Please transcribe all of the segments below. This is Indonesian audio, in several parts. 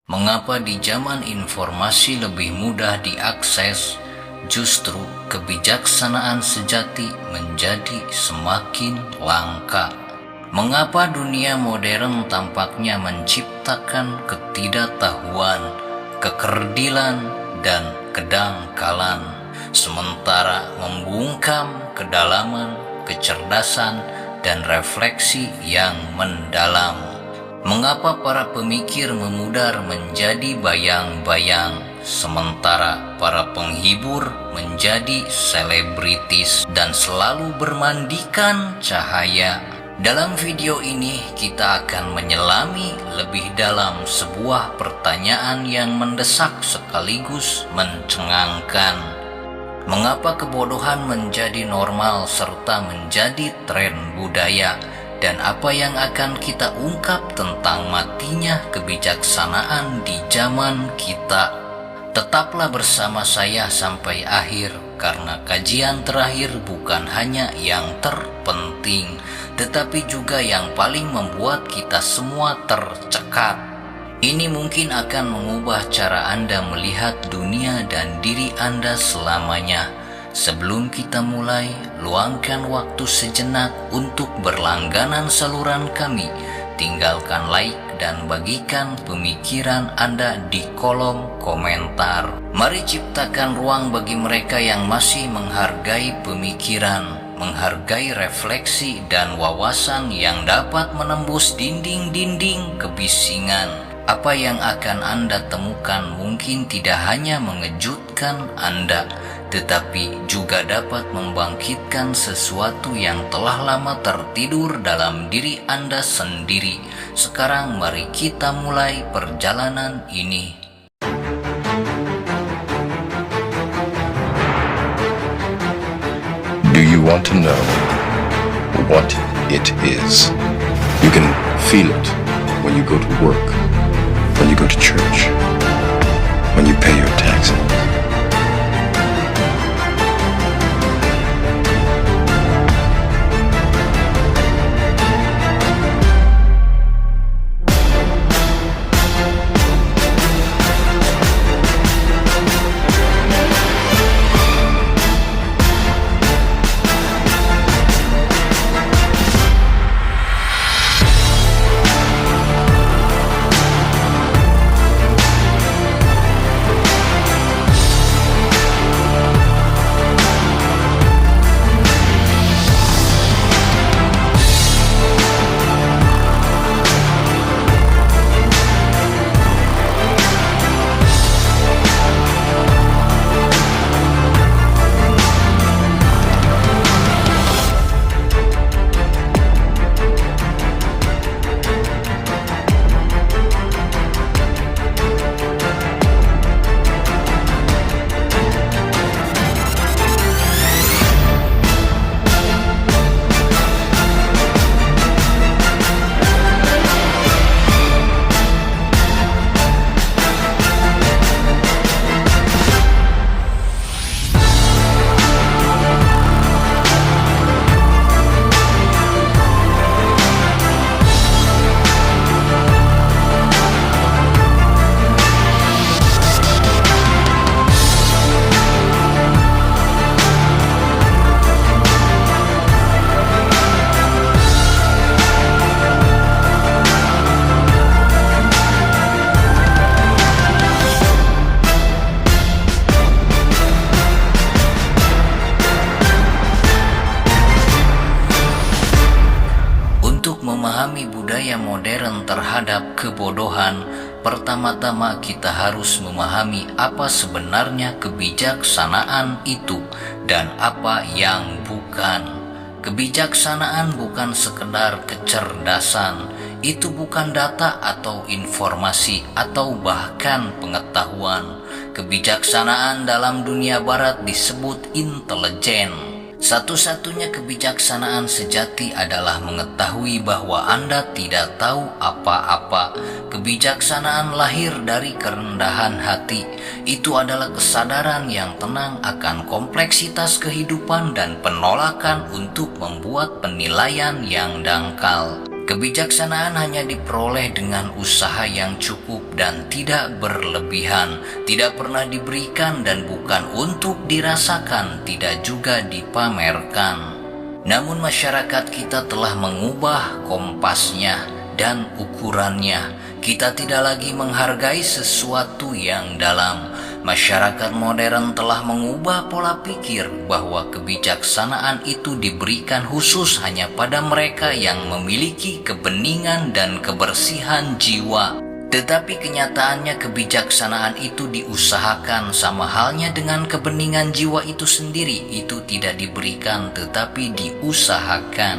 Mengapa di zaman informasi lebih mudah diakses, justru kebijaksanaan sejati menjadi semakin langka? Mengapa dunia modern tampaknya menciptakan ketidaktahuan, kekerdilan, dan kedangkalan, sementara membungkam kedalaman, kecerdasan, dan refleksi yang mendalam? Mengapa para pemikir memudar menjadi bayang-bayang, sementara para penghibur menjadi selebritis dan selalu bermandikan cahaya? Dalam video ini kita akan menyelami lebih dalam sebuah pertanyaan yang mendesak sekaligus mencengangkan. Mengapa kebodohan menjadi normal serta menjadi tren budaya? Dan apa yang akan kita ungkap tentang matinya kebijaksanaan di zaman kita? Tetaplah bersama saya sampai akhir, karena kajian terakhir bukan hanya yang terpenting, tetapi juga yang paling membuat kita semua tercekat. Ini mungkin akan mengubah cara Anda melihat dunia dan diri Anda selamanya. Sebelum kita mulai, luangkan waktu sejenak untuk berlangganan saluran kami. Tinggalkan like dan bagikan pemikiran Anda di kolom komentar. Mari ciptakan ruang bagi mereka yang masih menghargai pemikiran, menghargai refleksi dan wawasan yang dapat menembus dinding-dinding kebisingan. Apa yang akan Anda temukan mungkin tidak hanya mengejutkan Anda, tetapi juga dapat membangkitkan sesuatu yang telah lama tertidur dalam diri Anda sendiri. Sekarang mari kita mulai perjalanan ini. Do you want to know what it is? You can feel it when you go to work, when you go to church, when you pay your taxes. Memahami budaya modern terhadap kebodohan, pertama-tama kita harus memahami apa sebenarnya kebijaksanaan itu dan apa yang bukan. Kebijaksanaan bukan sekedar kecerdasan, itu bukan data atau informasi atau bahkan pengetahuan. Kebijaksanaan dalam dunia barat disebut intelijen. Satu-satunya kebijaksanaan sejati adalah mengetahui bahwa Anda tidak tahu apa-apa. Kebijaksanaan lahir dari kerendahan hati. Itu adalah kesadaran yang tenang akan kompleksitas kehidupan dan penolakan untuk membuat penilaian yang dangkal. Kebijaksanaan hanya diperoleh dengan usaha yang cukup dan tidak berlebihan, tidak pernah diberikan dan bukan untuk dirasakan, tidak juga dipamerkan. Namun masyarakat kita telah mengubah kompasnya dan ukurannya. Kita tidak lagi menghargai sesuatu yang dalam. Masyarakat modern telah mengubah pola pikir bahwa kebijaksanaan itu diberikan khusus hanya pada mereka yang memiliki kebeningan dan kebersihan jiwa. Tetapi kenyataannya kebijaksanaan itu diusahakan, sama halnya dengan kebeningan jiwa itu sendiri. Itu tidak diberikan tetapi diusahakan.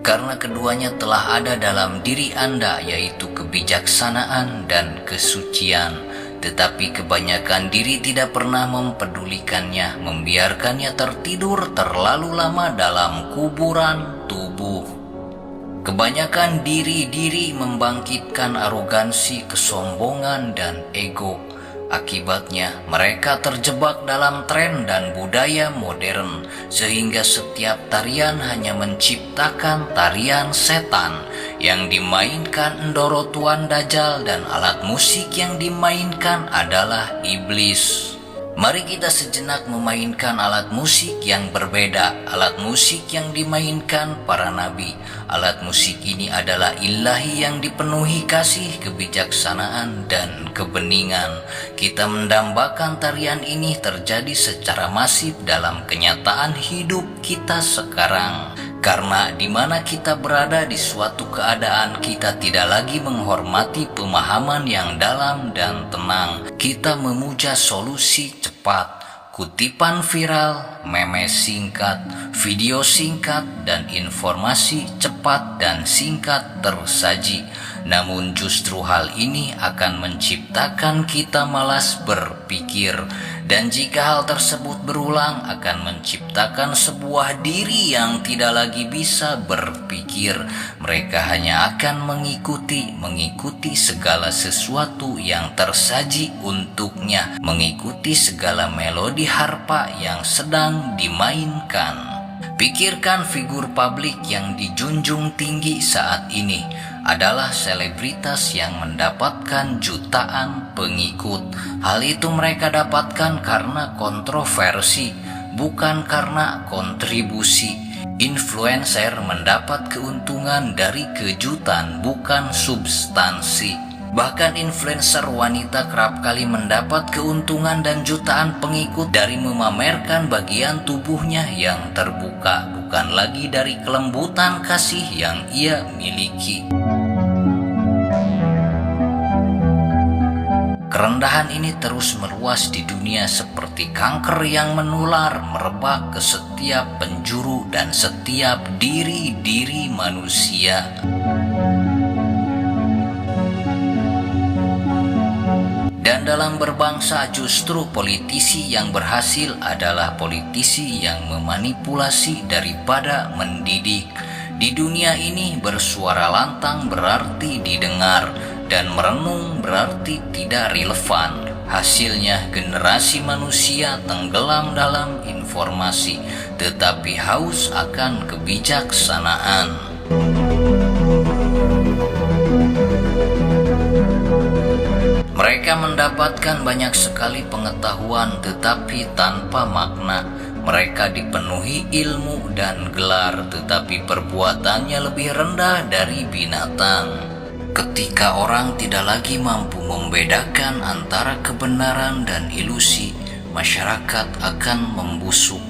Karena keduanya telah ada dalam diri Anda, yaitu kebijaksanaan dan kesucian. Tetapi kebanyakan diri tidak pernah mempedulikannya, membiarkannya tertidur terlalu lama dalam kuburan tubuh. Kebanyakan diri membangkitkan arogansi, kesombongan, dan ego. Akibatnya, mereka terjebak dalam tren dan budaya modern, sehingga setiap tarian hanya menciptakan tarian setan yang dimainkan Ndoro Tuan Dajjal, dan alat musik yang dimainkan adalah iblis. Mari kita sejenak memainkan alat musik yang berbeda, alat musik yang dimainkan para nabi. Alat musik ini adalah ilahi yang dipenuhi kasih, kebijaksanaan, dan kebeningan. Kita mendambakan tarian ini terjadi secara masif dalam kenyataan hidup kita sekarang. Karena di mana kita berada di suatu keadaan, kita tidak lagi menghormati pemahaman yang dalam dan tenang. Kita memuja solusi cepat, kutipan viral, meme singkat, video singkat, dan informasi cepat dan singkat tersaji. Namun justru hal ini akan menciptakan kita malas berpikir. Dan jika hal tersebut berulang, akan menciptakan sebuah diri yang tidak lagi bisa berpikir. Mereka hanya akan mengikuti segala sesuatu yang tersaji untuknya, mengikuti segala melodi harpa yang sedang dimainkan. Pikirkan figur publik yang dijunjung tinggi saat ini adalah selebritas yang mendapatkan jutaan pengikut. Hal itu mereka dapatkan karena kontroversi, bukan karena kontribusi. Influencer mendapat keuntungan dari kejutan, bukan substansi. Bahkan influencer wanita kerap kali mendapat keuntungan dan jutaan pengikut dari memamerkan bagian tubuhnya yang terbuka, bukan lagi dari kelembutan kasih yang ia miliki. Kerendahan ini terus meluas di dunia seperti kanker yang menular, merebak ke setiap penjuru dan setiap diri manusia. Dan dalam berbangsa justru politisi yang berhasil adalah politisi yang memanipulasi daripada mendidik. Di dunia ini bersuara lantang berarti didengar, dan merenung berarti tidak relevan. Hasilnya generasi manusia tenggelam dalam informasi, tetapi haus akan kebijaksanaan. Mereka mendapatkan banyak sekali pengetahuan tetapi tanpa makna. Mereka dipenuhi ilmu dan gelar, tetapi perbuatannya lebih rendah dari binatang. Ketika orang tidak lagi mampu membedakan antara kebenaran dan ilusi, masyarakat akan membusuk.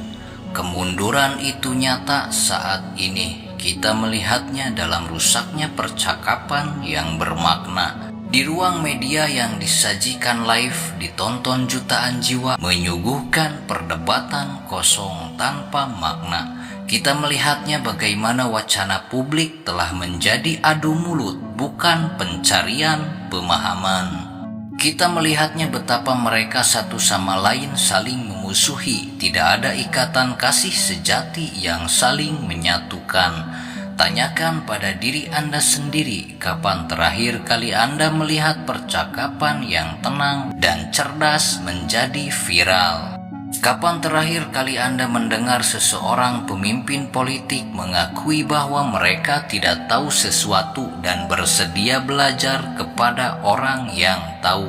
Kemunduran itu nyata saat ini. Kita melihatnya dalam rusaknya percakapan yang bermakna. Di ruang media yang disajikan live, ditonton jutaan jiwa, menyuguhkan perdebatan kosong tanpa makna. Kita melihatnya bagaimana wacana publik telah menjadi adu mulut, bukan pencarian pemahaman. Kita melihatnya betapa mereka satu sama lain saling memusuhi, tidak ada ikatan kasih sejati yang saling menyatukan. Tanyakan pada diri Anda sendiri, kapan terakhir kali Anda melihat percakapan yang tenang dan cerdas menjadi viral? Kapan terakhir kali Anda mendengar seseorang pemimpin politik mengakui bahwa mereka tidak tahu sesuatu dan bersedia belajar kepada orang yang tahu?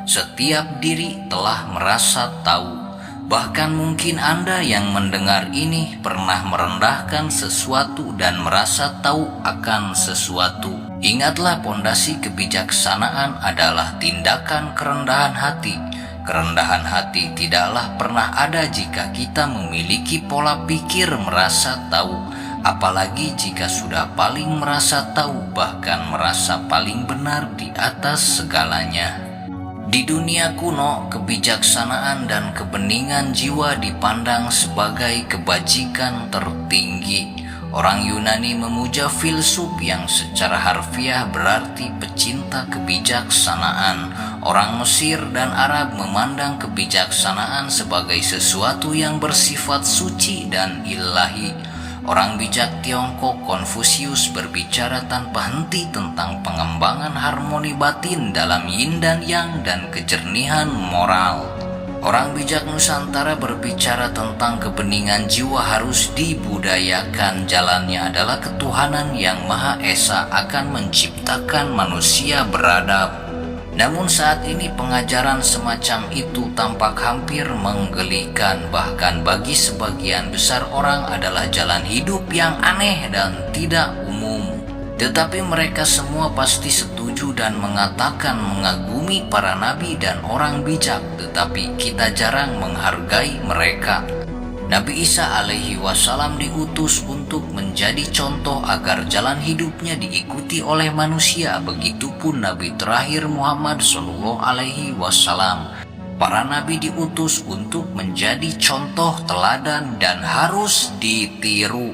Setiap diri telah merasa tahu. Bahkan mungkin Anda yang mendengar ini pernah merendahkan sesuatu dan merasa tahu akan sesuatu. Ingatlah, pondasi kebijaksanaan adalah tindakan kerendahan hati. Kerendahan hati tidaklah pernah ada jika kita memiliki pola pikir merasa tahu, apalagi jika sudah paling merasa tahu, bahkan merasa paling benar di atas segalanya. Di dunia kuno, kebijaksanaan dan kebeningan jiwa dipandang sebagai kebajikan tertinggi. Orang Yunani memuja filsuf yang secara harfiah berarti pecinta kebijaksanaan. Orang Mesir dan Arab memandang kebijaksanaan sebagai sesuatu yang bersifat suci dan ilahi. Orang bijak Tiongkok Konfusius berbicara tanpa henti tentang pengembangan harmoni batin dalam yin dan yang dan kejernihan moral. Orang bijak Nusantara berbicara tentang kebeningan jiwa harus dibudayakan. Jalannya adalah ketuhanan yang Maha Esa akan menciptakan manusia beradab. Namun saat ini pengajaran semacam itu tampak hampir menggelikan. Bahkan bagi sebagian besar orang adalah jalan hidup yang aneh dan tidak umum. Tetapi mereka semua pasti setuju dan mengatakan mengagumi para nabi dan orang bijak. Tetapi kita jarang menghargai mereka. Nabi Isa alaihi wasallam diutus untuk menjadi contoh agar jalan hidupnya diikuti oleh manusia. Begitupun Nabi terakhir Muhammad sallallahu alaihi wasallam. Para nabi diutus untuk menjadi contoh teladan dan harus ditiru.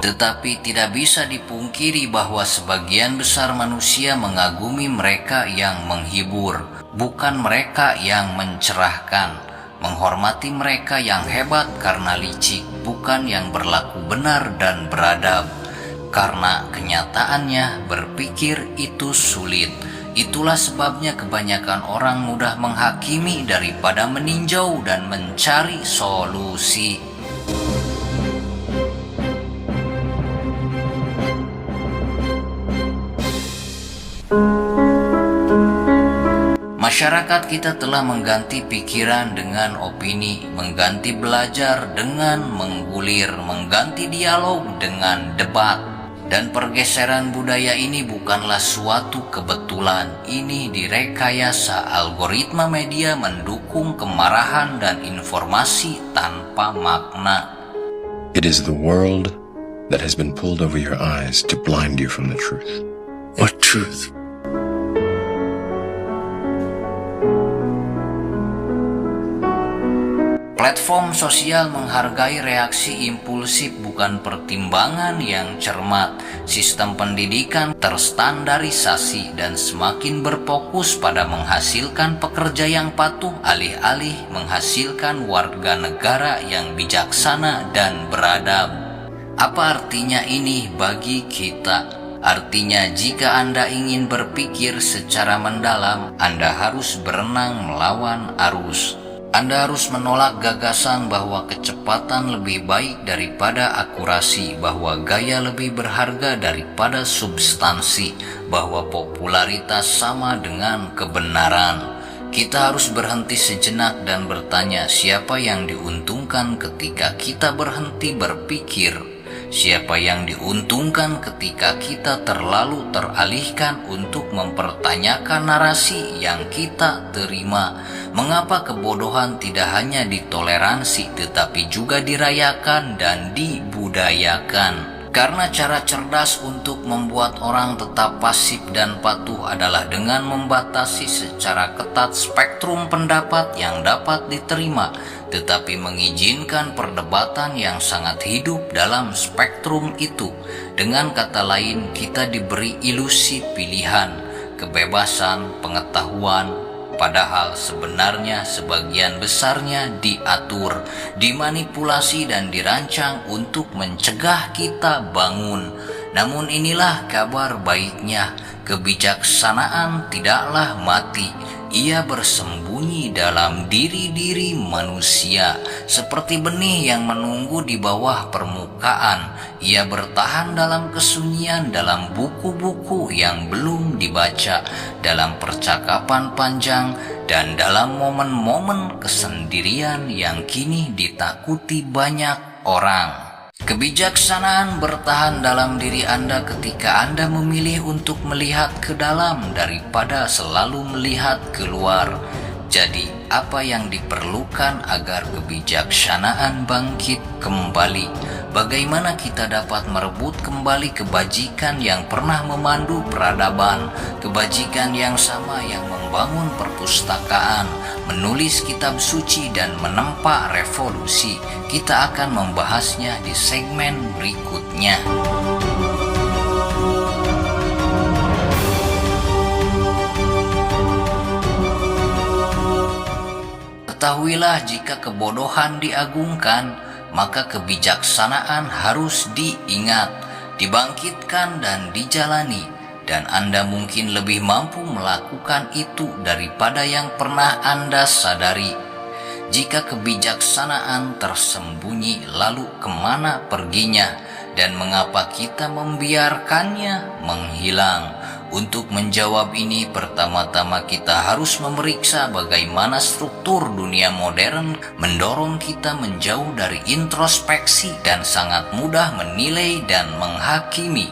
Tetapi tidak bisa dipungkiri bahwa sebagian besar manusia mengagumi mereka yang menghibur, bukan mereka yang mencerahkan. Menghormati mereka yang hebat karena licik, bukan yang berlaku benar dan beradab. Karena kenyataannya berpikir itu sulit. Itulah sebabnya kebanyakan orang mudah menghakimi daripada meninjau dan mencari solusi. Masyarakat kita telah mengganti pikiran dengan opini, mengganti belajar dengan menggulir, mengganti dialog dengan debat. Dan pergeseran budaya ini bukanlah suatu kebetulan. Ini direkayasa. Algoritma media mendukung kemarahan dan informasi tanpa makna. It is the world that has been pulled over your eyes to blind you from the truth. What truth? Platform sosial menghargai reaksi impulsif bukan pertimbangan yang cermat. Sistem pendidikan terstandarisasi dan semakin berfokus pada menghasilkan pekerja yang patuh alih-alih menghasilkan warga negara yang bijaksana dan beradab. Apa artinya ini bagi kita? Artinya jika Anda ingin berpikir secara mendalam, Anda harus berenang melawan arus. Anda harus menolak gagasan bahwa kecepatan lebih baik daripada akurasi, bahwa gaya lebih berharga daripada substansi, bahwa popularitas sama dengan kebenaran. Kita harus berhenti sejenak dan bertanya, siapa yang diuntungkan ketika kita berhenti berpikir? Siapa yang diuntungkan ketika kita terlalu teralihkan untuk mempertanyakan narasi yang kita terima? Mengapa kebodohan tidak hanya ditoleransi tetapi juga dirayakan dan dibudayakan? Karena cara cerdas untuk membuat orang tetap pasif dan patuh adalah dengan membatasi secara ketat spektrum pendapat yang dapat diterima, tetapi mengizinkan perdebatan yang sangat hidup dalam spektrum itu. Dengan kata lain, kita diberi ilusi pilihan, kebebasan, pengetahuan, padahal sebenarnya sebagian besarnya diatur, dimanipulasi dan dirancang untuk mencegah kita bangun. Namun inilah kabar baiknya, Kebijaksanaan tidaklah mati, ia bersembunyi dalam diri-diri manusia, seperti benih yang menunggu di bawah permukaan. Ia bertahan dalam kesunyian, dalam buku-buku yang belum dibaca, dalam percakapan panjang, dan dalam momen-momen kesendirian yang kini ditakuti banyak orang. Kebijaksanaan bertahan dalam diri Anda ketika Anda memilih untuk melihat ke dalam daripada selalu melihat keluar. Jadi, apa yang diperlukan agar kebijaksanaan bangkit kembali? Bagaimana kita dapat merebut kembali kebajikan yang pernah memandu peradaban, kebajikan yang sama yang membangun perpustakaan, menulis kitab suci, dan menempa revolusi? Kita akan membahasnya di segmen berikutnya. Ketahuilah, jika kebodohan diagungkan, maka kebijaksanaan harus diingat, dibangkitkan, dan dijalani. Dan Anda mungkin lebih mampu melakukan itu daripada yang pernah Anda sadari. Jika kebijaksanaan tersembunyi, lalu kemana perginya? Dan mengapa kita membiarkannya menghilang? Untuk menjawab ini, pertama-tama kita harus memeriksa bagaimana struktur dunia modern mendorong kita menjauh dari introspeksi dan sangat mudah menilai dan menghakimi.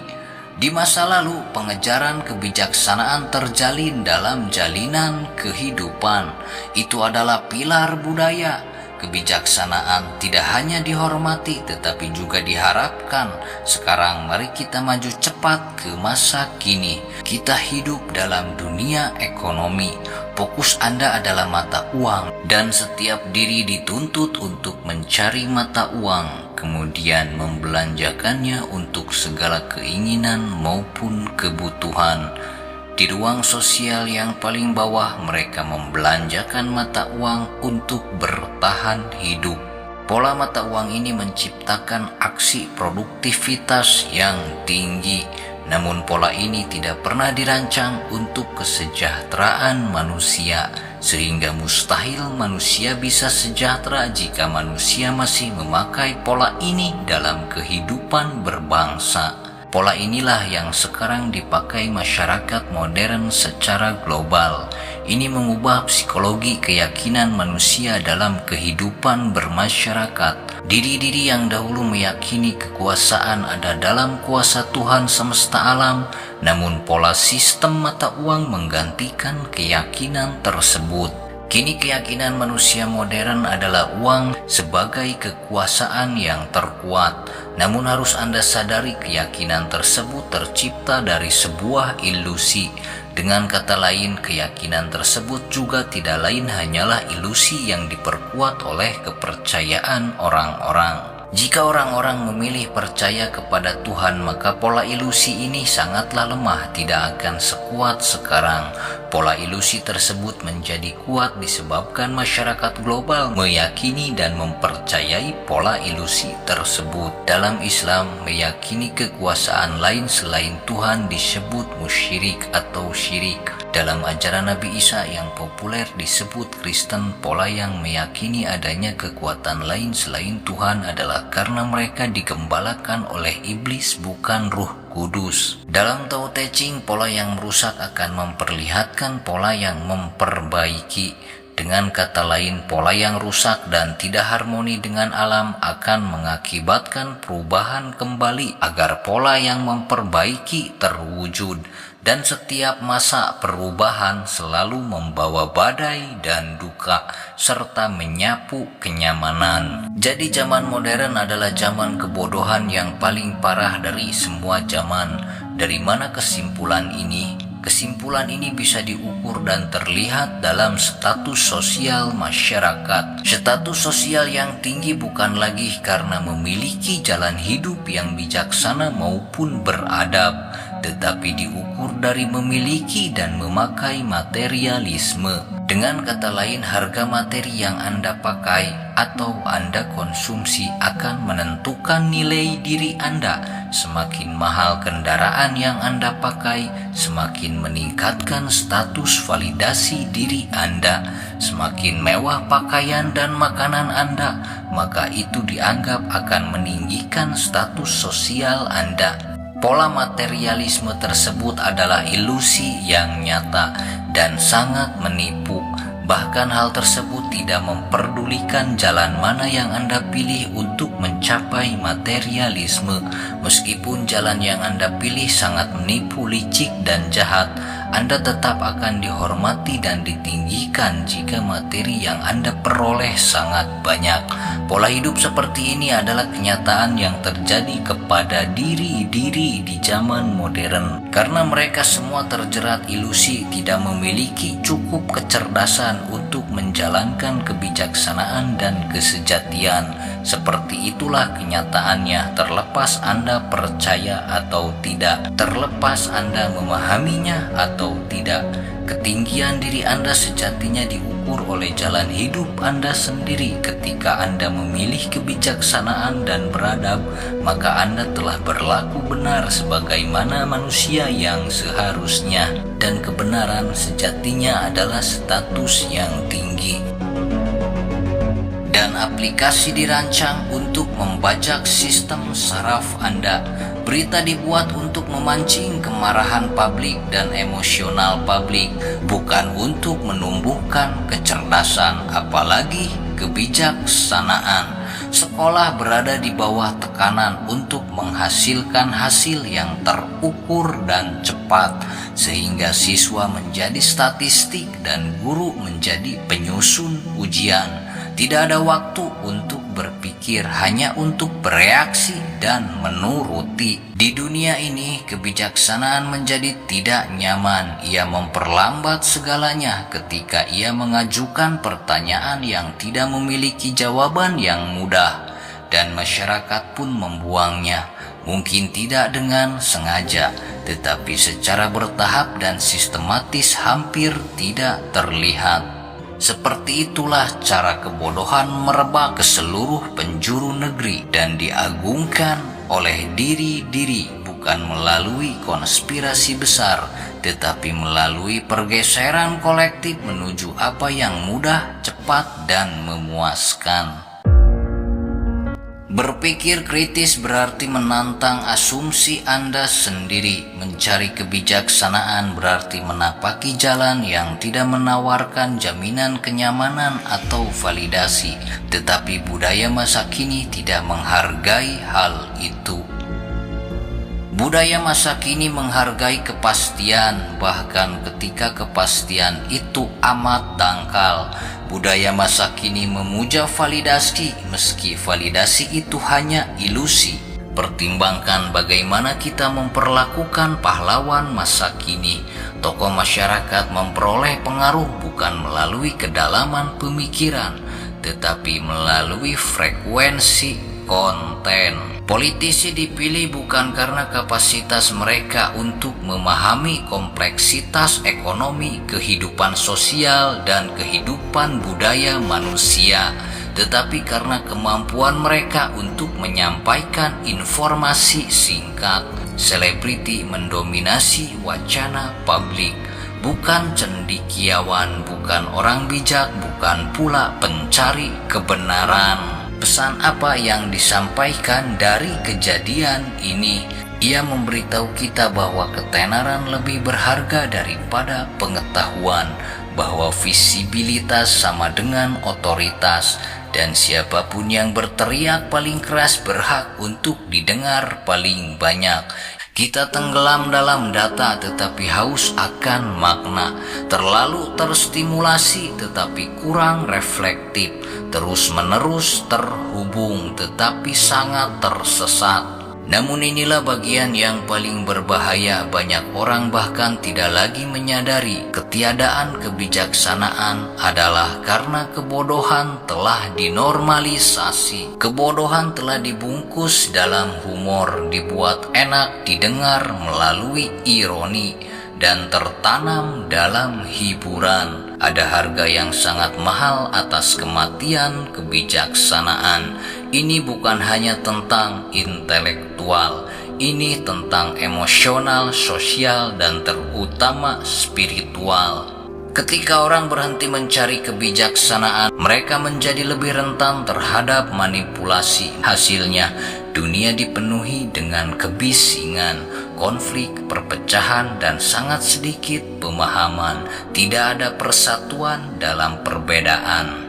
Di masa lalu, pengejaran kebijaksanaan terjalin dalam jalinan kehidupan. Itu adalah pilar budaya. Kebijaksanaan tidak hanya dihormati tetapi juga diharapkan. Sekarang mari kita maju cepat ke masa kini. Kita hidup dalam dunia ekonomi. Fokus Anda adalah mata uang, dan setiap diri dituntut untuk mencari mata uang, kemudian membelanjakannya untuk segala keinginan maupun kebutuhan. Di ruang sosial yang paling bawah, mereka membelanjakan mata uang untuk bertahan hidup. Pola mata uang ini menciptakan aksi produktivitas yang tinggi. Namun pola ini tidak pernah dirancang untuk kesejahteraan manusia, sehingga mustahil manusia bisa sejahtera jika manusia masih memakai pola ini dalam kehidupan berbangsa. Pola inilah yang sekarang dipakai masyarakat modern secara global. Ini mengubah psikologi keyakinan manusia dalam kehidupan bermasyarakat. Diri-diri yang dahulu meyakini kekuasaan ada dalam kuasa Tuhan semesta alam, namun pola sistem mata uang menggantikan keyakinan tersebut. Kini keyakinan manusia modern adalah uang sebagai kekuasaan yang terkuat. Namun harus Anda sadari, keyakinan tersebut tercipta dari sebuah ilusi. Dengan kata lain, keyakinan tersebut juga tidak lain hanyalah ilusi yang diperkuat oleh kepercayaan orang-orang. Jika orang-orang memilih percaya kepada Tuhan, maka pola ilusi ini sangatlah lemah, tidak akan sekuat sekarang. Pola ilusi tersebut menjadi kuat disebabkan masyarakat global meyakini dan mempercayai pola ilusi tersebut. Dalam Islam, meyakini kekuasaan lain selain Tuhan disebut musyrik atau syirik. Dalam ajaran Nabi Isa yang populer disebut Kristen, pola yang meyakini adanya kekuatan lain selain Tuhan adalah karena mereka digembalakan oleh iblis, bukan Ruh Kudus. Dalam Tao Te Ching, pola yang merusak akan memperlihatkan pola yang memperbaiki. Dengan kata lain, pola yang rusak dan tidak harmoni dengan alam akan mengakibatkan perubahan kembali agar pola yang memperbaiki terwujud. Dan setiap masa perubahan selalu membawa badai dan duka serta menyapu kenyamanan. Jadi zaman modern adalah zaman kebodohan yang paling parah dari semua zaman. Dari mana kesimpulan ini? Kesimpulan ini bisa diukur dan terlihat dalam status sosial masyarakat. Status sosial yang tinggi bukan lagi karena memiliki jalan hidup yang bijaksana maupun beradab. tetapi diukur dari memiliki dan memakai materialisme. Dengan kata lain, harga materi yang Anda pakai atau Anda konsumsi akan menentukan nilai diri Anda. Semakin mahal kendaraan yang Anda pakai, semakin meningkatkan status validasi diri Anda. Semakin mewah pakaian dan makanan Anda, maka itu dianggap akan meninggikan status sosial Anda. Pola materialisme tersebut adalah ilusi yang nyata dan sangat menipu. Bahkan hal tersebut tidak memperdulikan jalan mana yang Anda pilih untuk mencapai materialisme. Meskipun jalan yang Anda pilih sangat menipu, licik, dan jahat, Anda tetap akan dihormati dan ditinggikan jika materi yang Anda peroleh sangat banyak. Pola hidup seperti ini adalah kenyataan yang terjadi kepada diri-diri di zaman modern. Karena mereka semua terjerat ilusi tidak memiliki cukup kecerdasan untuk menjalankan kebijaksanaan dan kesejatian. Seperti itulah kenyataannya, terlepas Anda percaya atau tidak, terlepas Anda memahaminya atau tidak. Ketinggian diri Anda sejatinya diukur oleh jalan hidup Anda sendiri. Ketika Anda memilih kebijaksanaan dan beradab, maka Anda telah berlaku benar sebagaimana manusia yang seharusnya, dan kebenaran sejatinya adalah status yang tinggi. Dan aplikasi dirancang untuk membajak sistem saraf Anda. Berita dibuat untuk memancing kemarahan publik dan emosional publik, bukan untuk menumbuhkan kecerdasan, apalagi kebijaksanaan. Sekolah berada di bawah tekanan untuk menghasilkan hasil yang terukur dan cepat, sehingga siswa menjadi statistik dan guru menjadi penyusun ujian. Tidak ada waktu untuk berpikir, hanya untuk bereaksi dan menuruti. Di dunia ini, kebijaksanaan menjadi tidak nyaman. Ia memperlambat segalanya ketika ia mengajukan pertanyaan yang tidak memiliki jawaban yang mudah, dan masyarakat pun membuangnya. Mungkin tidak dengan sengaja, tetapi secara bertahap dan sistematis hampir tidak terlihat. Seperti itulah cara kebodohan merebak ke seluruh penjuru negeri dan diagungkan oleh diri-diri, bukan melalui konspirasi besar, tetapi melalui pergeseran kolektif menuju apa yang mudah, cepat, dan memuaskan. Berpikir kritis berarti menantang asumsi Anda sendiri. Mencari kebijaksanaan berarti menapaki jalan yang tidak menawarkan jaminan kenyamanan atau validasi. Tetapi budaya masa kini tidak menghargai hal itu. Budaya masa kini menghargai kepastian, bahkan ketika kepastian itu amat dangkal. Budaya masa kini memuja validasi, meski validasi itu hanya ilusi. Pertimbangkan bagaimana kita memperlakukan pahlawan masa kini. Tokoh masyarakat memperoleh pengaruh bukan melalui kedalaman pemikiran, tetapi melalui frekuensi konten. Politisi dipilih bukan karena kapasitas mereka untuk memahami kompleksitas ekonomi, kehidupan sosial, dan kehidupan budaya manusia, tetapi karena kemampuan mereka untuk menyampaikan informasi singkat. Selebriti mendominasi wacana publik, bukan cendekiawan, bukan orang bijak, bukan pula pencari kebenaran. Pesan apa yang disampaikan dari kejadian ini? Ia memberitahu kita bahwa ketenaran lebih berharga daripada pengetahuan, bahwa visibilitas sama dengan otoritas, dan siapapun yang berteriak paling keras berhak untuk didengar paling banyak. Kita tenggelam dalam data tetapi haus akan makna, terlalu terstimulasi tetapi kurang reflektif, terus-menerus terhubung tetapi sangat tersesat. Namun inilah bagian yang paling berbahaya. Banyak orang bahkan tidak lagi menyadari ketiadaan kebijaksanaan adalah karena kebodohan telah dinormalisasi. Kebodohan telah dibungkus dalam humor, dibuat enak didengar melalui ironi, dan tertanam dalam hiburan. Ada harga yang sangat mahal atas kematian kebijaksanaan. Ini bukan hanya tentang intelektual, ini tentang emosional, sosial, dan terutama spiritual. Ketika orang berhenti mencari kebijaksanaan, mereka menjadi lebih rentan terhadap manipulasi. Hasilnya, dunia dipenuhi dengan kebisingan, konflik, perpecahan, dan sangat sedikit pemahaman. Tidak ada persatuan dalam perbedaan.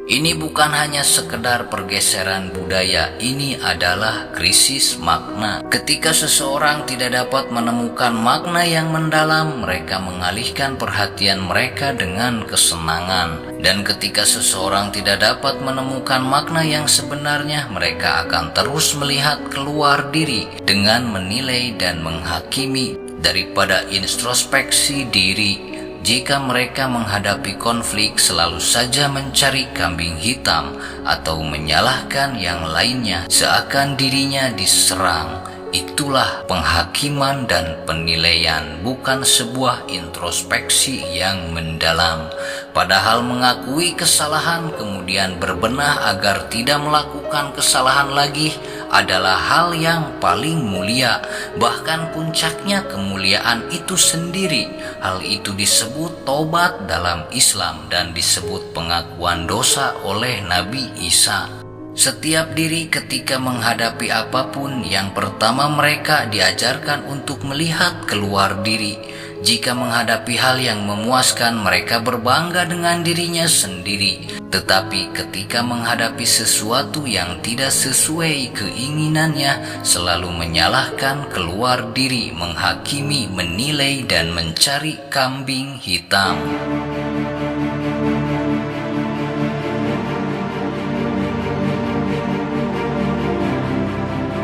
Ini bukan hanya sekedar pergeseran budaya, ini adalah krisis makna. Ketika seseorang tidak dapat menemukan makna yang mendalam, mereka mengalihkan perhatian mereka dengan kesenangan. Dan ketika seseorang tidak dapat menemukan makna yang sebenarnya, mereka akan terus melihat keluar diri dengan menilai dan menghakimi daripada introspeksi diri. Jika mereka menghadapi konflik, selalu saja mencari kambing hitam atau menyalahkan yang lainnya seakan dirinya diserang. Itulah penghakiman dan penilaian, bukan sebuah introspeksi yang mendalam. Padahal mengakui kesalahan kemudian berbenah agar tidak melakukan kesalahan lagi adalah hal yang paling mulia, bahkan puncaknya kemuliaan itu sendiri. Hal itu disebut tobat dalam Islam dan disebut pengakuan dosa oleh Nabi Isa. Setiap diri ketika menghadapi apapun, yang pertama mereka diajarkan untuk melihat keluar diri. Jika menghadapi hal yang memuaskan, mereka berbangga dengan dirinya sendiri. Tetapi ketika menghadapi sesuatu yang tidak sesuai keinginannya, selalu menyalahkan keluar diri, menghakimi, menilai, dan mencari kambing hitam.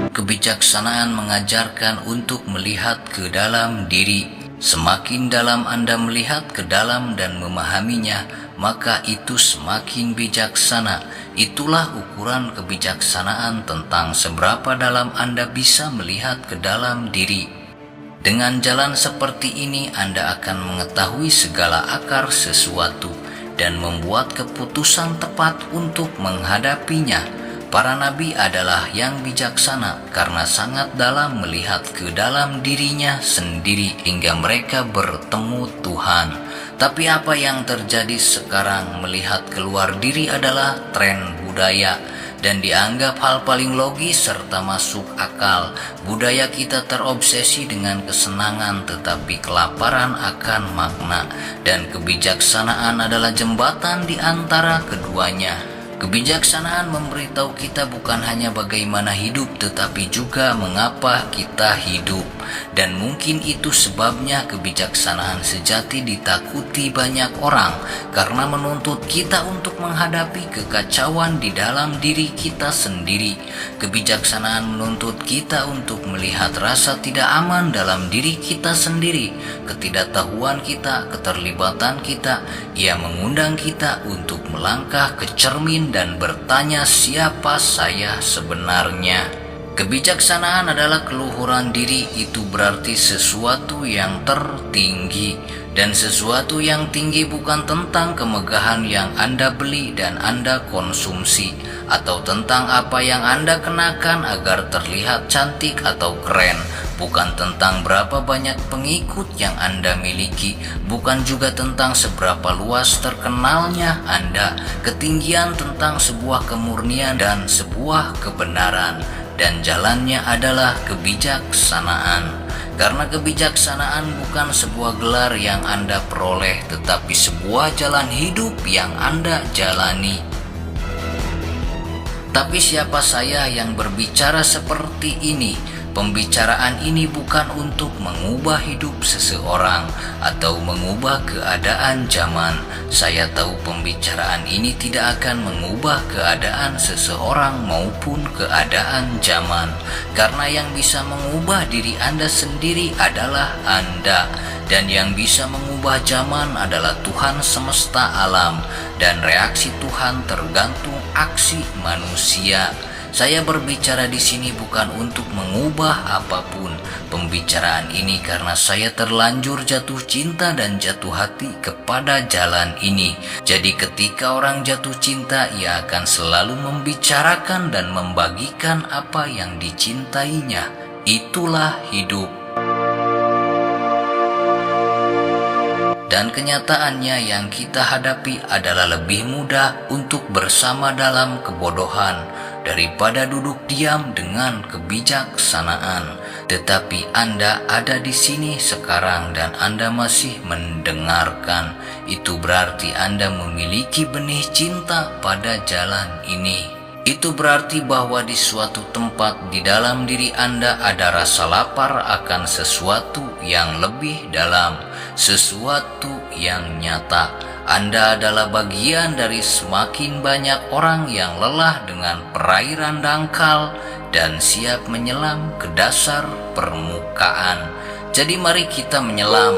Kebijaksanaan mengajarkan untuk melihat ke dalam diri. Semakin dalam Anda melihat ke dalam dan memahaminya, maka itu semakin bijaksana. Itulah ukuran kebijaksanaan tentang seberapa dalam Anda bisa melihat ke dalam diri. Dengan jalan seperti ini, Anda akan mengetahui segala akar sesuatu dan membuat keputusan tepat untuk menghadapinya. Para nabi adalah yang bijaksana karena sangat dalam melihat ke dalam dirinya sendiri hingga mereka bertemu Tuhan. Tapi apa yang terjadi sekarang, melihat keluar diri adalah tren budaya dan dianggap hal paling logis serta masuk akal. Budaya kita terobsesi dengan kesenangan tetapi kelaparan akan makna, dan kebijaksanaan adalah jembatan di antara keduanya. Kebijaksanaan memberitahu kita bukan hanya bagaimana hidup, tetapi juga mengapa kita hidup. Dan mungkin itu sebabnya kebijaksanaan sejati ditakuti banyak orang, karena menuntut kita untuk menghadapi kekacauan di dalam diri kita sendiri. Kebijaksanaan menuntut kita untuk melihat rasa tidak aman dalam diri kita sendiri, ketidaktahuan kita, keterlibatan kita. Ia mengundang kita untuk melangkah ke cermin dan bertanya, siapa saya sebenarnya? Kebijaksanaan adalah keluhuran diri. Itu berarti sesuatu yang tertinggi, dan sesuatu yang tinggi bukan tentang kemegahan yang Anda beli dan Anda konsumsi, atau tentang apa yang Anda kenakan agar terlihat cantik atau keren, bukan tentang berapa banyak pengikut yang Anda miliki, bukan juga tentang seberapa luas terkenalnya Anda. Ketinggian tentang sebuah kemurnian dan sebuah kebenaran, dan jalannya adalah kebijaksanaan. Karena kebijaksanaan bukan sebuah gelar yang Anda peroleh, tetapi sebuah jalan hidup yang Anda jalani. Tapi siapa saya yang berbicara seperti ini? Pembicaraan ini bukan untuk mengubah hidup seseorang atau mengubah keadaan zaman. Saya tahu pembicaraan ini tidak akan mengubah keadaan seseorang maupun keadaan zaman, karena yang bisa mengubah diri Anda sendiri adalah Anda, dan yang bisa mengubah zaman adalah Tuhan semesta alam, dan reaksi Tuhan tergantung aksi manusia. Saya berbicara di sini bukan untuk mengubah apapun. Pembicaraan ini karena saya terlanjur jatuh cinta dan jatuh hati kepada jalan ini. Jadi ketika orang jatuh cinta, ia akan selalu membicarakan dan membagikan apa yang dicintainya. Itulah hidup. Dan kenyataannya yang kita hadapi adalah lebih mudah untuk bersama dalam kebodohan daripada duduk diam dengan kebijaksanaan. Tetapi Anda ada di sini sekarang dan Anda masih mendengarkan. Itu berarti Anda memiliki benih cinta pada jalan ini. Itu berarti bahwa di suatu tempat di dalam diri Anda ada rasa lapar akan sesuatu yang lebih dalam, sesuatu yang nyata. Anda adalah bagian dari semakin banyak orang yang lelah dengan perairan dangkal dan siap menyelam ke dasar permukaan. Jadi mari kita menyelam.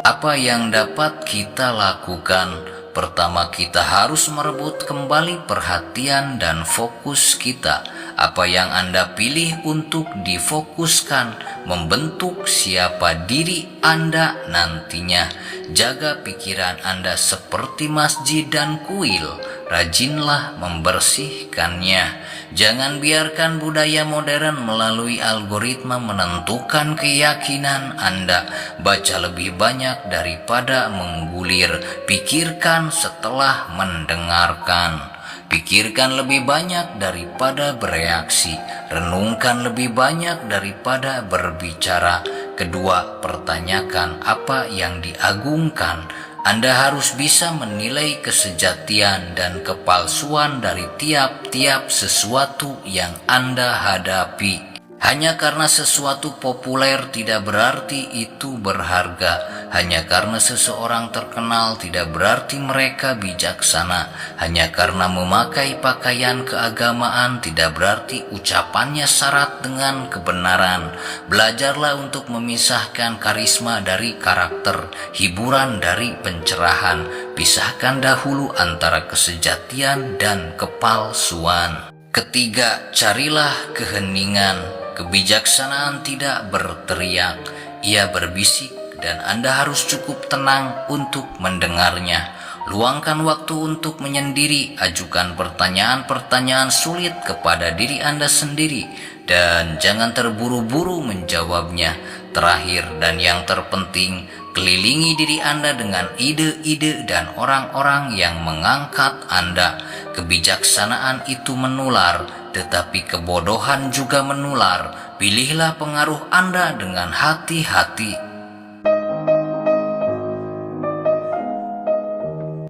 Apa yang dapat kita lakukan? Pertama, kita harus merebut kembali perhatian dan fokus kita. Apa yang Anda pilih untuk difokuskan membentuk siapa diri Anda nantinya. Jaga pikiran Anda seperti masjid dan kuil. Rajinlah membersihkannya. Jangan biarkan budaya modern melalui algoritma menentukan keyakinan Anda. Baca lebih banyak daripada menggulir. Pikirkan setelah mendengarkan. Pikirkan lebih banyak daripada bereaksi. Renungkan lebih banyak daripada berbicara. Kedua, pertanyakan apa yang diagungkan. Anda harus bisa menilai kesejatian dan kepalsuan dari tiap-tiap sesuatu yang Anda hadapi. Hanya karena sesuatu populer tidak berarti itu berharga. Hanya karena seseorang terkenal tidak berarti mereka bijaksana. Hanya karena memakai pakaian keagamaan tidak berarti ucapannya syarat dengan kebenaran. Belajarlah untuk memisahkan karisma dari karakter, hiburan dari pencerahan. Pisahkan dahulu antara kesejatian dan kepalsuan. Ketiga, carilah keheningan. Kebijaksanaan tidak berteriak, ia berbisik dan Anda harus cukup tenang untuk mendengarnya. Luangkan waktu untuk menyendiri, ajukan pertanyaan-pertanyaan sulit kepada diri Anda sendiri dan jangan terburu-buru menjawabnya. Terakhir dan yang terpenting, kelilingi diri Anda dengan ide-ide dan orang-orang yang mengangkat Anda. Kebijaksanaan itu menular, tetapi kebodohan juga menular. Pilihlah pengaruh Anda dengan hati-hati.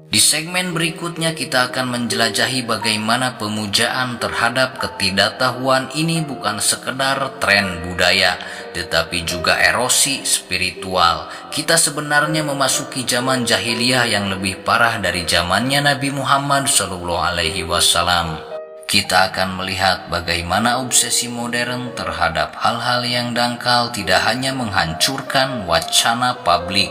Di segmen berikutnya kita akan menjelajahi bagaimana pemujaan terhadap ketidaktahuan ini bukan sekedar tren budaya, tetapi juga erosi spiritual. Kita sebenarnya memasuki zaman jahiliyah yang lebih parah dari zamannya Nabi Muhammad SAW. Kita akan melihat bagaimana obsesi modern terhadap hal-hal yang dangkal tidak hanya menghancurkan wacana publik,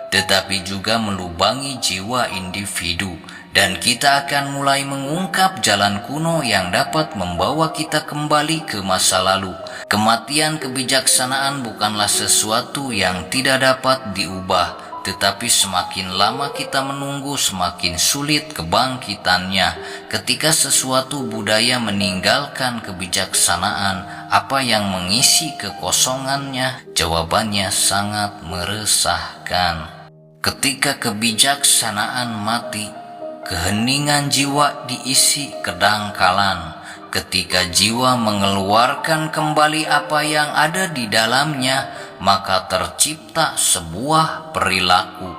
tetapi juga melubangi jiwa individu. Dan kita akan mulai mengungkap jalan kuno yang dapat membawa kita kembali ke masa lalu. Kematian kebijaksanaan bukanlah sesuatu yang tidak dapat diubah, tetapi semakin lama kita menunggu, semakin sulit kebangkitannya. Ketika sesuatu budaya meninggalkan kebijaksanaan, apa yang mengisi kekosongannya? Jawabannya sangat meresahkan. Ketika kebijaksanaan mati, keheningan jiwa diisi kedangkalan. Ketika jiwa mengeluarkan kembali apa yang ada di dalamnya, maka tercipta sebuah perilaku.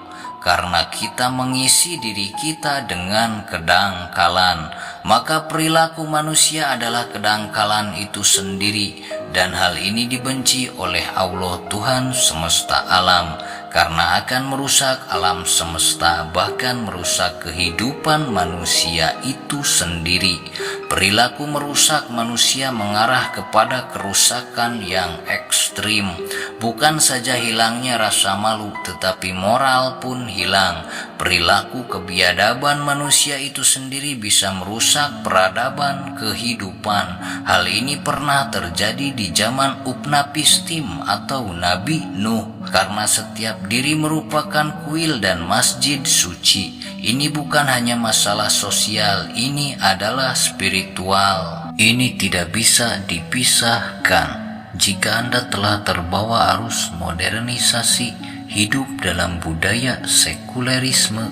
Karena kita mengisi diri kita dengan kedangkalan, maka perilaku manusia adalah kedangkalan itu sendiri, dan hal ini dibenci oleh Allah Tuhan semesta alam, karena akan merusak alam semesta, bahkan merusak kehidupan manusia itu sendiri. Perilaku merusak manusia mengarah kepada kerusakan yang ekstrim. Bukan saja hilangnya rasa malu, tetapi moral pun hilang. Perilaku kebiadaban manusia itu sendiri bisa merusak peradaban kehidupan. Hal ini pernah terjadi di zaman Upnapistim atau Nabi Nuh, karena setiap diri merupakan kuil dan masjid suci. Ini bukan hanya masalah sosial, ini adalah spiritual. Ini tidak bisa dipisahkan. Jika Anda telah terbawa arus modernisasi, hidup dalam budaya sekulerisme,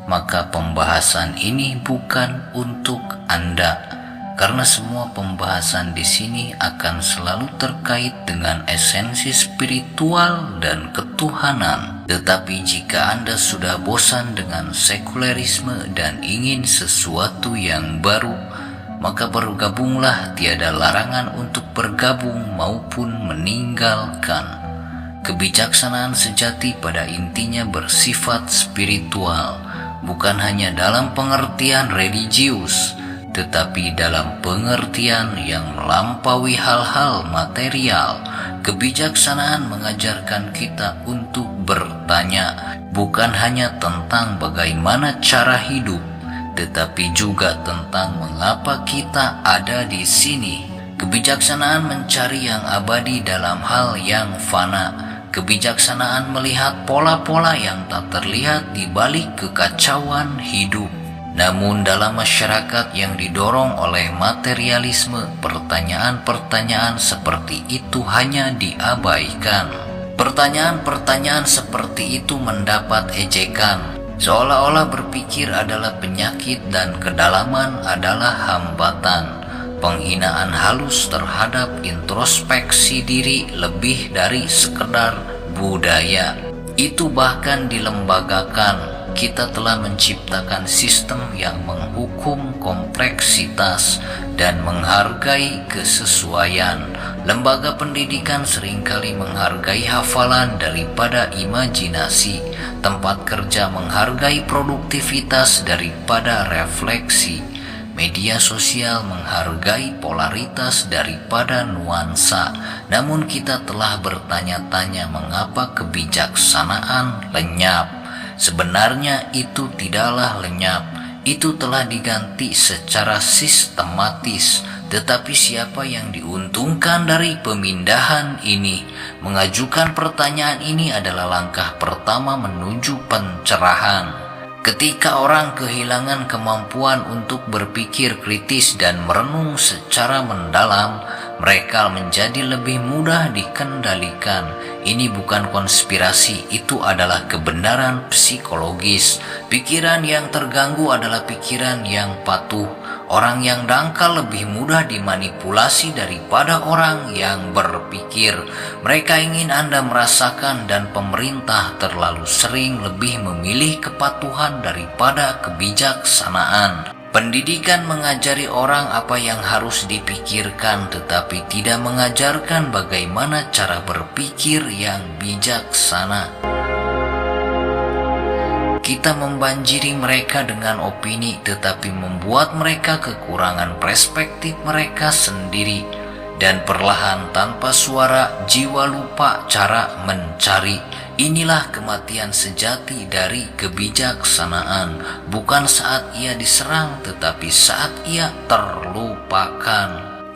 maka pembahasan ini bukan untuk Anda. Karena semua pembahasan di sini akan selalu terkait dengan esensi spiritual dan ketuhanan. Tetapi jika Anda sudah bosan dengan sekulerisme dan ingin sesuatu yang baru, maka bergabunglah, tiada larangan untuk bergabung maupun meninggalkan. Kebijaksanaan sejati pada intinya bersifat spiritual, bukan hanya dalam pengertian religius, tetapi dalam pengertian yang melampaui hal-hal material. Kebijaksanaan mengajarkan kita untuk bertanya, bukan hanya tentang bagaimana cara hidup, tetapi juga tentang mengapa kita ada di sini. Kebijaksanaan mencari yang abadi dalam hal yang fana. Kebijaksanaan melihat pola-pola yang tak terlihat di balik kekacauan hidup. Namun dalam masyarakat yang didorong oleh materialisme, pertanyaan-pertanyaan seperti itu hanya diabaikan. Pertanyaan-pertanyaan seperti itu mendapat ejekan, seolah-olah berpikir adalah penyakit dan kedalaman adalah hambatan. Penghinaan halus terhadap introspeksi diri lebih dari sekedar budaya. Itu bahkan dilembagakan. Kita telah menciptakan sistem yang menghukum kompleksitas dan menghargai kesesuaian. Lembaga pendidikan seringkali menghargai hafalan daripada imajinasi. Tempat kerja menghargai produktivitas daripada refleksi. Media sosial menghargai polaritas daripada nuansa. Namun kita telah bertanya-tanya mengapa kebijaksanaan lenyap. Sebenarnya itu tidaklah lenyap, itu telah diganti secara sistematis. Tetapi siapa yang diuntungkan dari pemindahan ini? Mengajukan pertanyaan ini adalah langkah pertama menuju pencerahan. Ketika orang kehilangan kemampuan untuk berpikir kritis dan merenung secara mendalam, mereka menjadi lebih mudah dikendalikan. Ini bukan konspirasi, itu adalah kebenaran psikologis. Pikiran yang terganggu adalah pikiran yang patuh. Orang yang dangkal lebih mudah dimanipulasi daripada orang yang berpikir. Mereka ingin Anda merasakan, dan pemerintah terlalu sering lebih memilih kepatuhan daripada kebijaksanaan. Pendidikan mengajari orang apa yang harus dipikirkan, tetapi tidak mengajarkan bagaimana cara berpikir yang bijaksana. Kita membanjiri mereka dengan opini, tetapi membuat mereka kekurangan perspektif mereka sendiri. Dan perlahan tanpa suara, jiwa lupa cara mencari. Inilah kematian sejati dari kebijaksanaan. Bukan saat ia diserang, tetapi saat ia terlupakan.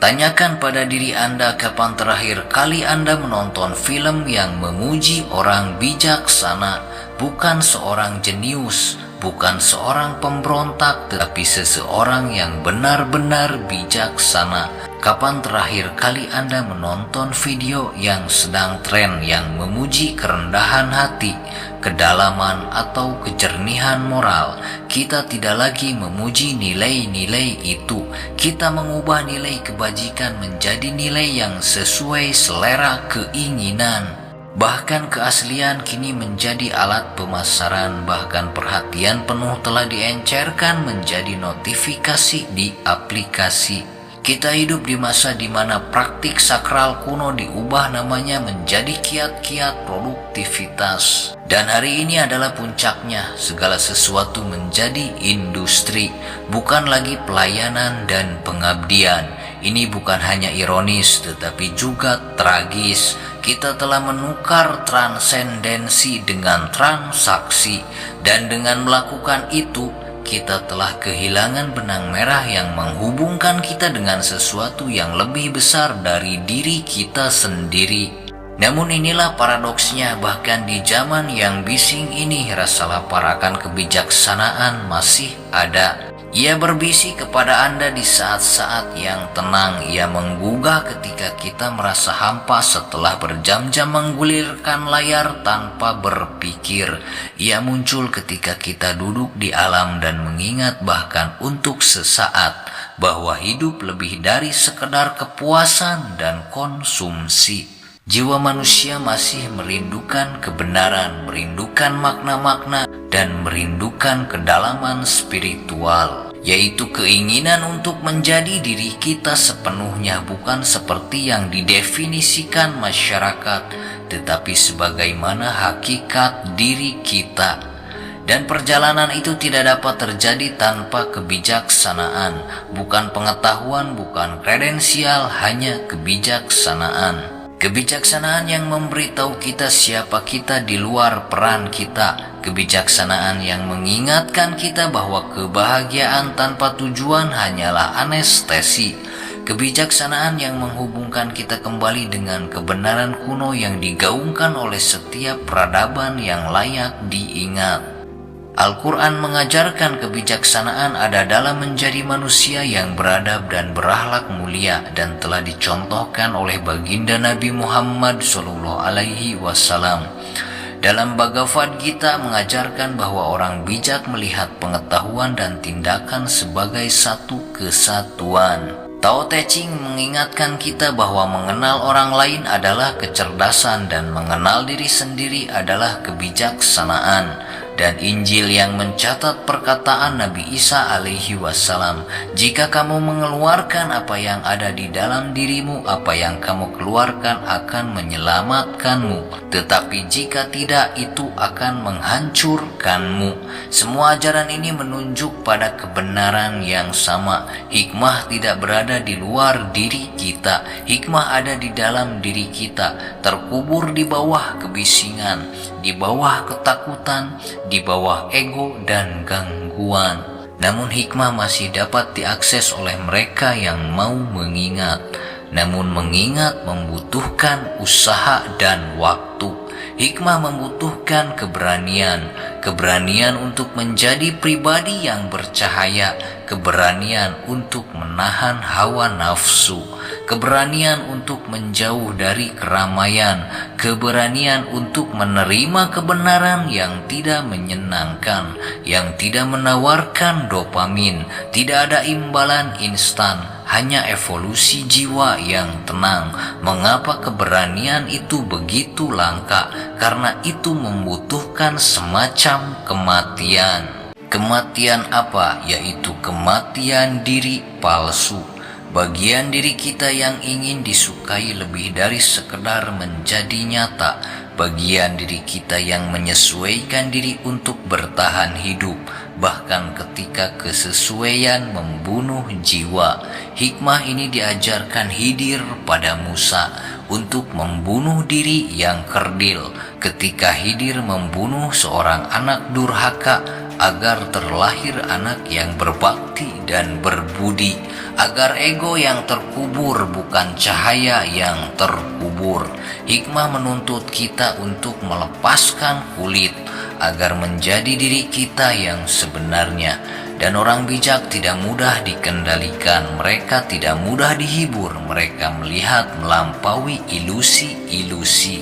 Tanyakan pada diri Anda kapan terakhir kali Anda menonton film yang memuji orang bijaksana. Bukan seorang jenius, bukan seorang pemberontak, tetapi seseorang yang benar-benar bijaksana. Kapan terakhir kali Anda menonton video yang sedang tren yang memuji kerendahan hati, kedalaman, atau kejernihan moral? Kita tidak lagi memuji nilai-nilai itu. Kita mengubah nilai kebajikan menjadi nilai yang sesuai selera keinginan. Bahkan keaslian kini menjadi alat pemasaran, bahkan perhatian penuh telah diencerkan menjadi notifikasi di aplikasi. Kita hidup di masa di mana praktik sakral kuno diubah namanya menjadi kiat-kiat produktivitas. Dan hari ini adalah puncaknya, segala sesuatu menjadi industri, bukan lagi pelayanan dan pengabdian. Ini bukan hanya ironis tetapi juga tragis. Kita telah menukar transendensi dengan transaksi, dan dengan melakukan itu kita telah kehilangan benang merah yang menghubungkan kita dengan sesuatu yang lebih besar dari diri kita sendiri. Namun inilah paradoksnya, bahkan di zaman yang bising ini rasa lapar akan kebijaksanaan masih ada. Ia berbisik kepada Anda di saat-saat yang tenang. Ia menggugah ketika kita merasa hampa setelah berjam-jam menggulirkan layar tanpa berpikir. Ia muncul ketika kita duduk di alam dan mengingat bahkan untuk sesaat bahwa hidup lebih dari sekedar kepuasan dan konsumsi. Jiwa manusia masih merindukan kebenaran, merindukan makna-makna, dan merindukan kedalaman spiritual, yaitu keinginan untuk menjadi diri kita sepenuhnya, bukan seperti yang didefinisikan masyarakat, tetapi sebagaimana hakikat diri kita. Dan perjalanan itu tidak dapat terjadi tanpa kebijaksanaan, bukan pengetahuan, bukan kredensial, hanya kebijaksanaan. Kebijaksanaan yang memberitahu kita siapa kita di luar peran kita. Kebijaksanaan yang mengingatkan kita bahwa kebahagiaan tanpa tujuan hanyalah anestesi. Kebijaksanaan yang menghubungkan kita kembali dengan kebenaran kuno yang digaungkan oleh setiap peradaban yang layak diingat. Al-Quran mengajarkan kebijaksanaan ada dalam menjadi manusia yang beradab dan berakhlak mulia, dan telah dicontohkan oleh baginda Nabi Muhammad SAW. Dalam Bhagavad Gita mengajarkan bahwa orang bijak melihat pengetahuan dan tindakan sebagai satu kesatuan. Tao Te Ching mengingatkan kita bahwa mengenal orang lain adalah kecerdasan dan mengenal diri sendiri adalah kebijaksanaan. Dan Injil yang mencatat perkataan Nabi Isa alaihi wasallam, jika kamu mengeluarkan apa yang ada di dalam dirimu, apa yang kamu keluarkan akan menyelamatkanmu, tetapi jika tidak, itu akan menghancurkanmu. Semua ajaran ini menunjuk pada kebenaran yang sama. Hikmah tidak berada di luar diri kita, hikmah ada di dalam diri kita, terkubur di bawah kebisingan, di bawah ketakutan, di bawah ego dan gangguan. Namun hikmah masih dapat diakses oleh mereka yang mau mengingat. Namun mengingat membutuhkan usaha dan waktu. Hikmah membutuhkan keberanian. Keberanian untuk menjadi pribadi yang bercahaya. Keberanian untuk menahan hawa nafsu. Keberanian untuk menjauh dari keramaian, keberanian untuk menerima kebenaran yang tidak menyenangkan, yang tidak menawarkan dopamin, tidak ada imbalan instan, hanya evolusi jiwa yang tenang. Mengapa keberanian itu begitu langka? Karena itu membutuhkan semacam kematian. Kematian apa? Yaitu kematian diri palsu. Bagian diri kita yang ingin disukai lebih dari sekedar menjadi nyata. Bagian diri kita yang menyesuaikan diri untuk bertahan hidup, bahkan ketika kesesuaian membunuh jiwa. Hikmah ini diajarkan Khidir pada Musa untuk membunuh diri yang kerdil. Ketika Khidir membunuh seorang anak durhaka agar terlahir anak yang berbakti dan berbudi, agar ego yang terkubur bukan cahaya yang terkubur. Hikmah menuntut kita untuk melepaskan kulit agar menjadi diri kita yang sebenarnya. Dan orang bijak tidak mudah dikendalikan, mereka tidak mudah dihibur, mereka melihat melampaui ilusi-ilusi.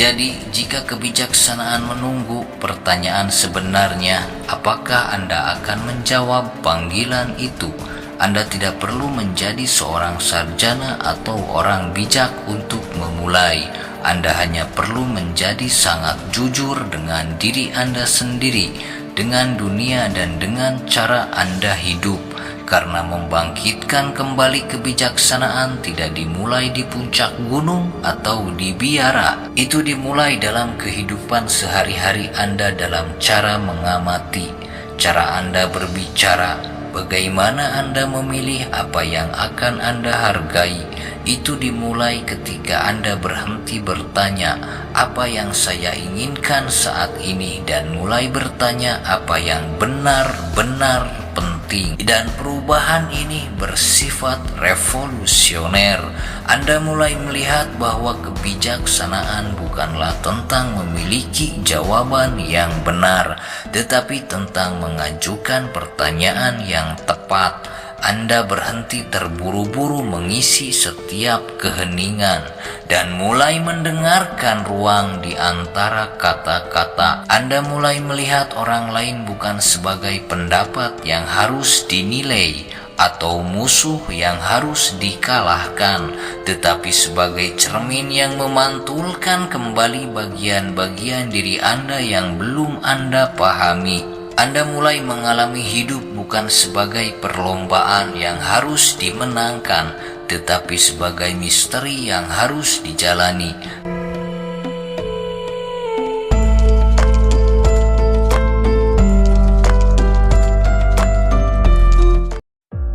Jadi, jika kebijaksanaan menunggu, pertanyaan sebenarnya, apakah Anda akan menjawab panggilan itu? Anda tidak perlu menjadi seorang sarjana atau orang bijak untuk memulai. Anda hanya perlu menjadi sangat jujur dengan diri Anda sendiri, dengan dunia dan dengan cara Anda hidup. Karena membangkitkan kembali kebijaksanaan tidak dimulai di puncak gunung atau di biara. Itu dimulai dalam kehidupan sehari-hari Anda, dalam cara mengamati, cara Anda berbicara, bagaimana Anda memilih apa yang akan Anda hargai. Itu dimulai ketika Anda berhenti bertanya, apa yang saya inginkan saat ini, dan mulai bertanya apa yang benar-benar penting. Dan perubahan ini bersifat revolusioner. Anda mulai melihat bahwa kebijaksanaan bukanlah tentang memiliki jawaban yang benar, tetapi tentang mengajukan pertanyaan yang tepat. Anda berhenti terburu-buru mengisi setiap keheningan dan mulai mendengarkan ruang di antara kata-kata. Anda mulai melihat orang lain bukan sebagai pendapat yang harus dinilai atau musuh yang harus dikalahkan, tetapi sebagai cermin yang memantulkan kembali bagian-bagian diri Anda yang belum Anda pahami. Anda mulai mengalami hidup bukan sebagai perlombaan yang harus dimenangkan, tetapi sebagai misteri yang harus dijalani.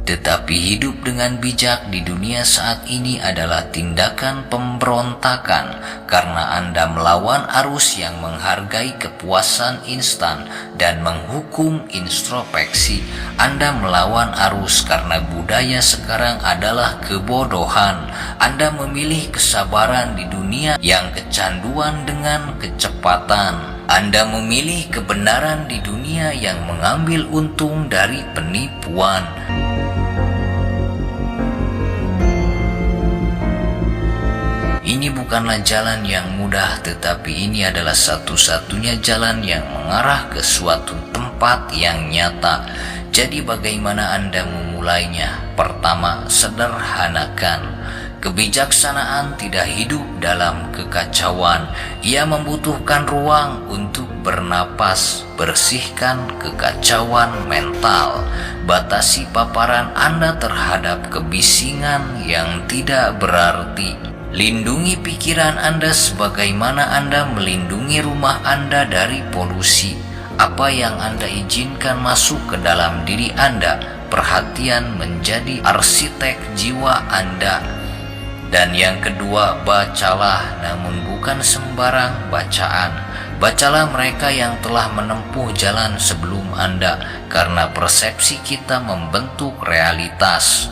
Tetapi hidup dengan bijak di dunia saat ini adalah tindakan pemberontakan, karena Anda melawan arus yang menghargai kepuasan instan dan menghukum introspeksi. Anda melawan arus karena budaya sekarang adalah kebodohan. Anda memilih kesabaran di dunia yang kecanduan dengan kecepatan. Anda memilih kebenaran di dunia yang mengambil untung dari penipuan. Ini bukanlah jalan yang mudah, tetapi ini adalah satu-satunya jalan yang mengarah ke suatu tempat yang nyata. Jadi bagaimana Anda memulainya? Pertama, sederhanakan. Kebijaksanaan tidak hidup dalam kekacauan. Ia membutuhkan ruang untuk bernapas. Bersihkan kekacauan mental. Batasi paparan Anda terhadap kebisingan yang tidak berarti. Lindungi pikiran Anda sebagaimana Anda melindungi rumah Anda dari polusi. Apa yang Anda izinkan masuk ke dalam diri Anda, perhatian menjadi arsitek jiwa Anda. Dan yang kedua, bacalah, namun bukan sembarang bacaan. Bacalah mereka yang telah menempuh jalan sebelum Anda, karena persepsi kita membentuk realitas.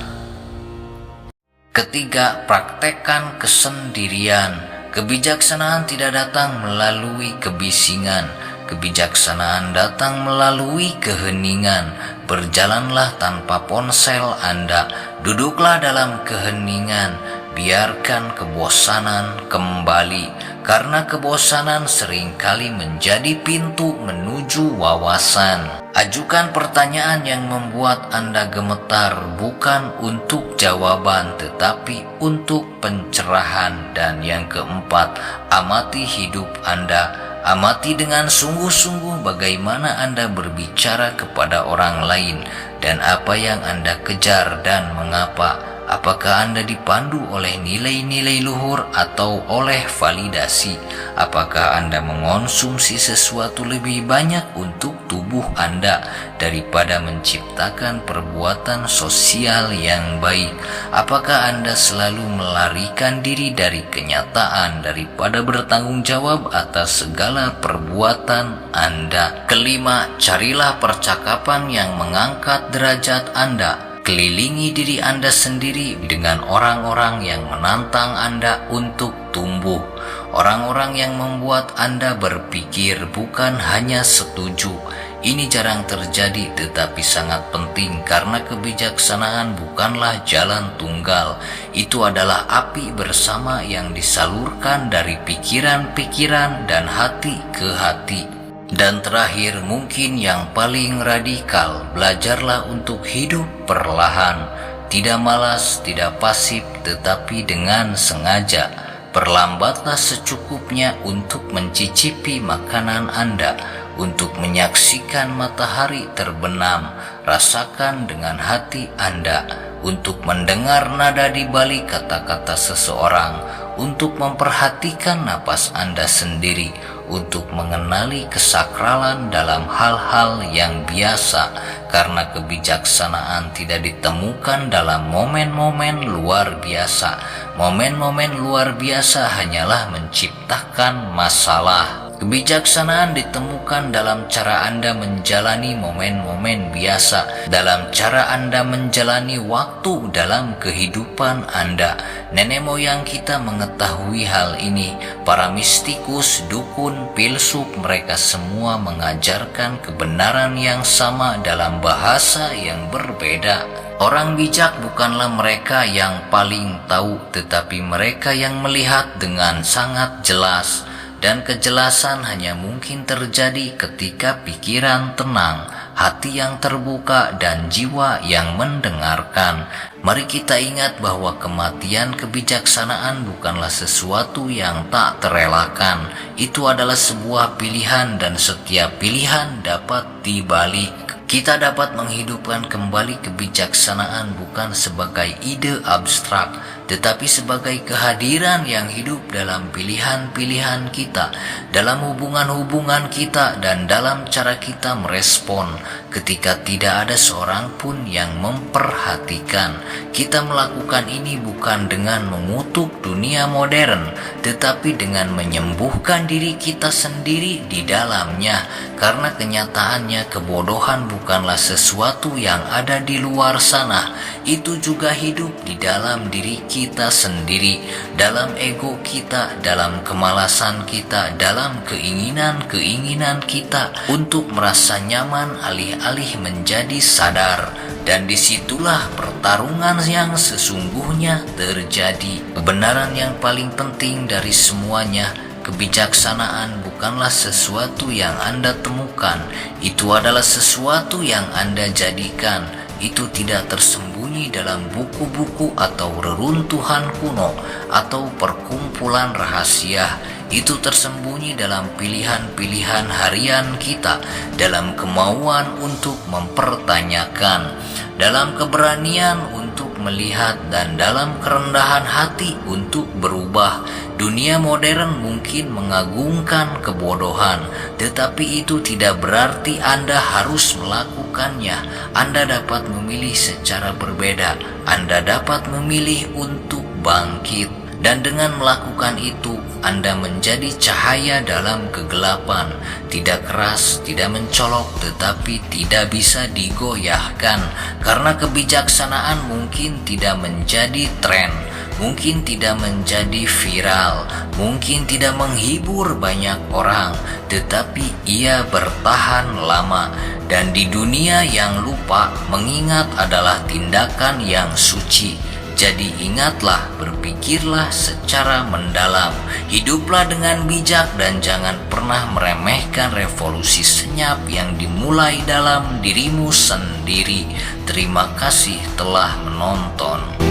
Ketiga, praktekkan kesendirian. Kebijaksanaan tidak datang melalui kebisingan. Kebijaksanaan datang melalui keheningan. Berjalanlah tanpa ponsel Anda. Duduklah dalam keheningan. Biarkan kebosanan kembali, karena kebosanan seringkali menjadi pintu menuju wawasan. Ajukan pertanyaan yang membuat Anda gemetar, bukan untuk jawaban tetapi untuk pencerahan. Dan yang keempat, amati hidup Anda. Amati dengan sungguh-sungguh bagaimana Anda berbicara kepada orang lain, dan apa yang Anda kejar dan mengapa. Apakah Anda dipandu oleh nilai-nilai luhur atau oleh validasi? Apakah Anda mengonsumsi sesuatu lebih banyak untuk tubuh Anda daripada menciptakan perbuatan sosial yang baik? Apakah Anda selalu melarikan diri dari kenyataan daripada bertanggung jawab atas segala perbuatan Anda? Kelima, carilah percakapan yang mengangkat derajat Anda. Kelilingi diri Anda sendiri dengan orang-orang yang menantang Anda untuk tumbuh. Orang-orang yang membuat Anda berpikir, bukan hanya setuju. Ini jarang terjadi tetapi sangat penting karena kebijaksanaan bukanlah jalan tunggal. Itu adalah api bersama yang disalurkan dari pikiran-pikiran dan hati ke hati. Dan terakhir, mungkin yang paling radikal, belajarlah untuk hidup perlahan. Tidak malas, tidak pasif, tetapi dengan sengaja. Perlambatlah secukupnya untuk mencicipi makanan Anda, untuk menyaksikan matahari terbenam. Rasakan dengan hati Anda, untuk mendengar nada di balik kata-kata seseorang, untuk memperhatikan napas Anda sendiri, untuk mengenali kesakralan dalam hal-hal yang biasa, karena kebijaksanaan tidak ditemukan dalam momen-momen luar biasa. Momen-momen luar biasa hanyalah menciptakan masalah. Kebijaksanaan ditemukan dalam cara Anda menjalani momen-momen biasa, dalam cara Anda menjalani waktu dalam kehidupan Anda. Nenek moyang kita mengetahui hal ini. Para mistikus, dukun, filsuf, mereka semua mengajarkan kebenaran yang sama dalam bahasa yang berbeda. Orang bijak bukanlah mereka yang paling tahu, tetapi mereka yang melihat dengan sangat jelas. Dan kejelasan hanya mungkin terjadi ketika pikiran tenang, hati yang terbuka, dan jiwa yang mendengarkan. Mari kita ingat bahwa kematian kebijaksanaan bukanlah sesuatu yang tak terelakkan. Itu adalah sebuah pilihan dan setiap pilihan dapat dibalik. Kita dapat menghidupkan kembali kebijaksanaan bukan sebagai ide abstrak, tetapi sebagai kehadiran yang hidup dalam pilihan-pilihan kita, dalam hubungan-hubungan kita, dan dalam cara kita merespon ketika tidak ada seorang pun yang memperhatikan. Kita melakukan ini bukan dengan mengutuk dunia modern, tetapi dengan menyembuhkan diri kita sendiri di dalamnya, karena kenyataannya kebodohan bukanlah sesuatu yang ada di luar sana. Itu juga hidup di dalam diri kita sendiri, dalam ego kita, dalam kemalasan kita, dalam keinginan-keinginan kita untuk merasa nyaman alih-alih menjadi sadar. Dan disitulah pertarungan yang sesungguhnya terjadi. Kebenaran yang paling penting dari semuanya, kebijaksanaan bukanlah sesuatu yang Anda temukan, itu adalah sesuatu yang Anda jadikan. Itu tidak tersembunyi dalam buku-buku atau reruntuhan kuno atau perkumpulan rahasia. Itu tersembunyi dalam pilihan-pilihan harian kita, dalam kemauan untuk mempertanyakan, dalam keberanian untuk melihat, dan dalam kerendahan hati untuk berubah. Dunia modern mungkin mengagungkan kebodohan, tetapi itu tidak berarti Anda harus melakukannya. Anda dapat memilih secara berbeda. Anda dapat memilih untuk bangkit. Dan dengan melakukan itu, Anda menjadi cahaya dalam kegelapan. Tidak keras, tidak mencolok, tetapi tidak bisa digoyahkan. Karena kebijaksanaan mungkin tidak menjadi tren, mungkin tidak menjadi viral, mungkin tidak menghibur banyak orang, tetapi ia bertahan lama. Dan di dunia yang lupa, mengingat adalah tindakan yang suci. Jadi ingatlah, berpikirlah secara mendalam, hiduplah dengan bijak, dan jangan pernah meremehkan revolusi senyap yang dimulai dalam dirimu sendiri. Terima kasih telah menonton.